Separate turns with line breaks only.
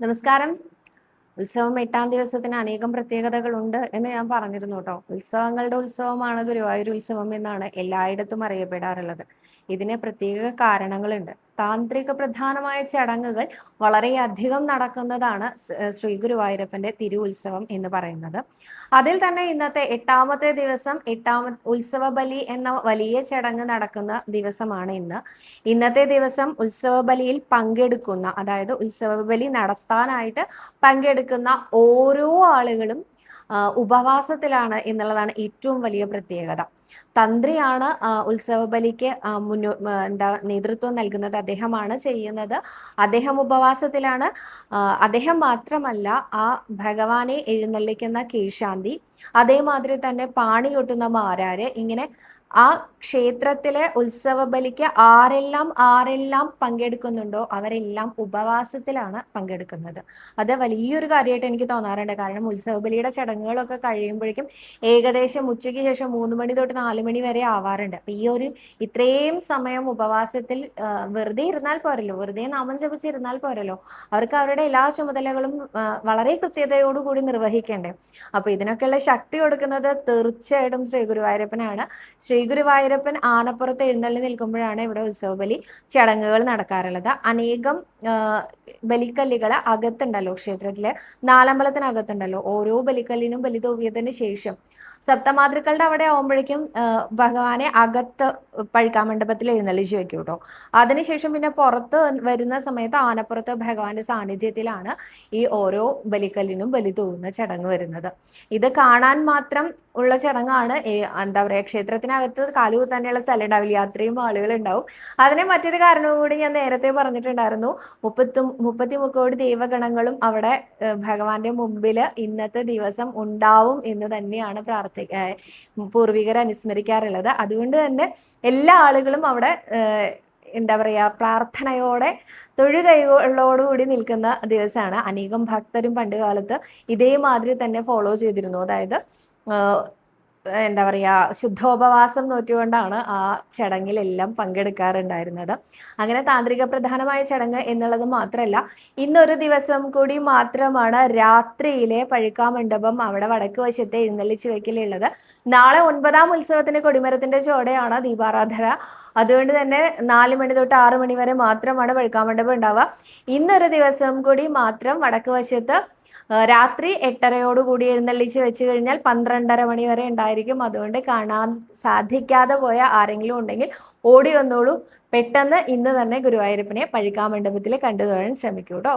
നമസ്കാരം. ഉത്സവം 8-ാം ദിവസത്തിന് അനേകം പ്രത്യേകതകളുണ്ട് എന്ന് ഞാൻ പറഞ്ഞിരുന്നു കേട്ടോ. ഉത്സവങ്ങളുടെ ഉത്സവമാണ് ഗുരുവായൂർ ഉത്സവം എന്നാണ് എല്ലായിടത്തും അറിയപ്പെടാറുള്ളത്. ഇതിന് പ്രത്യേക കാരണങ്ങളുണ്ട്. താന്ത്രിക പ്രധാനമായ ചടങ്ങുകൾ വളരെയധികം നടക്കുന്നതാണ് ശ്രീ ഗുരുവായൂരപ്പന്റെ തിരു ഉത്സവം എന്ന് പറയുന്നത്. അതിൽ തന്നെ ഇന്നത്തെ 8-ാമത്തെ ദിവസം ഉത്സവ ബലി എന്ന വലിയ ചടങ്ങ് നടക്കുന്ന ദിവസമാണ് ഇന്ന്. ഇന്നത്തെ ദിവസം ഉത്സവ ബലിയിൽ പങ്കെടുക്കുന്ന, അതായത് ഉത്സവ ബലി നടത്താനായിട്ട് പങ്കെടുക്കുന്ന ഓരോ ആളുകളും ഉപവാസത്തിലാണ് എന്നുള്ളതാണ് ഏറ്റവും വലിയ പ്രത്യേകത. തന്ത്രിയാണ് ഉത്സവ ബലിക്ക് നേതൃത്വം നൽകുന്നത്. അദ്ദേഹമാണ് ചെയ്യുന്നത്. അദ്ദേഹം ഉപവാസത്തിലാണ്. അദ്ദേഹം മാത്രമല്ല, ആ ഭഗവാനെ എഴുന്നള്ളിക്കുന്ന കീഴ്ശാന്തി, അതേമാതിരി തന്നെ പാണി കൊട്ടുന്ന മാരാര്, ഇങ്ങനെ ആ ക്ഷേത്രത്തിലെ ഉത്സവ ബലിക്ക് ആരെല്ലാം പങ്കെടുക്കുന്നുണ്ടോ അവരെല്ലാം ഉപവാസത്തിലാണ് പങ്കെടുക്കുന്നത്. അത് വലിയൊരു കാര്യമായിട്ട് എനിക്ക് തോന്നാറുണ്ട്. കാരണം ഉത്സവ ബലിയുടെ ചടങ്ങുകളൊക്കെ കഴിയുമ്പോഴേക്കും ഏകദേശം ഉച്ചയ്ക്ക് ശേഷം 3 മണി തൊട്ട് 4 മണി വരെ ആവാറുണ്ട്. അപ്പൊ ഇത്രയും സമയം ഉപവാസത്തിൽ വെറുതെ ഇരുന്നാൽ പോരല്ലോ, വെറുതെ നാമം ജപിച്ചിരുന്നാൽ പോരല്ലോ. അവർക്ക് അവരുടെ എല്ലാ ചുമതലകളും വളരെ കൃത്യതയോടുകൂടി നിർവഹിക്കണ്ടേ. അപ്പൊ ഇതിനൊക്കെയുള്ള ശക്തി കൊടുക്കുന്നത് തീർച്ചയായിട്ടും ശ്രീ ഗുരുവായൂരപ്പനാണ്. ശ്രീ ഗുരുവായൂരപ്പൻ ആനപ്പുറത്ത് എഴുന്നള്ളി നിൽക്കുമ്പോഴാണ് ഇവിടെ ഉത്സവബലി ചടങ്ങുകൾ നടക്കാറുള്ളത്. അനേകം ബലിക്കല്ലുകൾ അകത്തുണ്ടല്ലോ, ക്ഷേത്രത്തിലെ നാലമ്പലത്തിനകത്തുണ്ടല്ലോ. ഓരോ ബലിക്കല്ലിനും ബലി തൂവിയതിന് ശേഷം സപ്തമാതൃക്കളുടെ അവിടെ ആവുമ്പോഴേക്കും ഭഗവാനെ അകത്ത് പഴുക്കാമണ്ഡപത്തിൽ എഴുന്നള്ളിച്ച് വെക്കും കേട്ടോ. അതിനുശേഷം പിന്നെ പുറത്ത് വരുന്ന സമയത്ത് ആനപ്പുറത്ത് ഭഗവാന്റെ സാന്നിധ്യത്തിലാണ് ഈ ഓരോ ബലിക്കല്ലിനും ബലി തൂവുന്ന ചടങ്ങ് വരുന്നത്. ഇത് കാണാൻ മാത്രം ഉള്ള ചടങ്ങാണ്. എന്താ പറയുക, ക്ഷേത്രത്തിനകത്ത് കാലുകുത്താനുള്ള സ്ഥലം ഉണ്ടാവില്ല, അത്രയും ആളുകൾ ഉണ്ടാവും. അതിന് മറ്റൊരു കാരണവും കൂടി ഞാൻ നേരത്തെ പറഞ്ഞിട്ടുണ്ടായിരുന്നു. 33 ദൈവഗണങ്ങളും അവിടെ ഭഗവാന്റെ മുമ്പിൽ ഇന്നത്തെ ദിവസം ഉണ്ടാവും എന്ന് തന്നെയാണ് പൂർവികർ അനുസ്മരിക്കാറുള്ളത്. അതുകൊണ്ട് തന്നെ എല്ലാ ആളുകളും അവിടെ എന്താ പറയാ, പ്രാർത്ഥനയോടെ തൊഴുകൈകളോടുകൂടി നിൽക്കുന്ന ദിവസമാണ്. അനേകം ഭക്തരും പണ്ട് കാലത്ത് ഇതേമാതിരി തന്നെ ഫോളോ ചെയ്തിരുന്നു. അതായത് എന്താ പറയാ, ശുദ്ധോപവാസം നോറ്റുകൊണ്ടാണ് ആ ചടങ്ങിലെല്ലാം പങ്കെടുക്കാറുണ്ടായിരുന്നത്. അങ്ങനെ താന്ത്രിക പ്രധാനമായ ചടങ്ങ് എന്നുള്ളത് മാത്രമല്ല, ഇന്നൊരു ദിവസം കൂടി മാത്രമാണ് രാത്രിയിലെ പഴുക്കാമണ്ഡപം അവിടെ വടക്ക് വശത്തെ എഴുന്നള്ളിച്ച് വെക്കലുള്ളത്. നാളെ 9-ാം ഉത്സവത്തിന് കൊടിമരത്തിന്റെ ചോടെയാണ് ദീപാരാധന. അതുകൊണ്ട് തന്നെ 4 മണി തൊട്ട് 6 മണി വരെ മാത്രമാണ് പഴുക്കാമണ്ഡപം ഉണ്ടാവുക. ഇന്നൊരു ദിവസം കൂടി മാത്രം വടക്ക് വശത്ത് രാത്രി 8:30 എഴുന്നള്ളിച്ച് വെച്ച് കഴിഞ്ഞാൽ 12:30 മണി വരെ ഉണ്ടായിരിക്കും. അതുകൊണ്ട് കാണാൻ സാധിക്കാതെ പോയ ആരെങ്കിലും ഉണ്ടെങ്കിൽ ഓടി വന്നോളൂ. പെട്ടെന്ന് ഇന്ന് തന്നെ ഗുരുവായൂരപ്പനെ പഴുക്കാമണ്ഡപത്തിൽ കണ്ടു തൊഴാൻ ശ്രമിക്കൂ കേട്ടോ.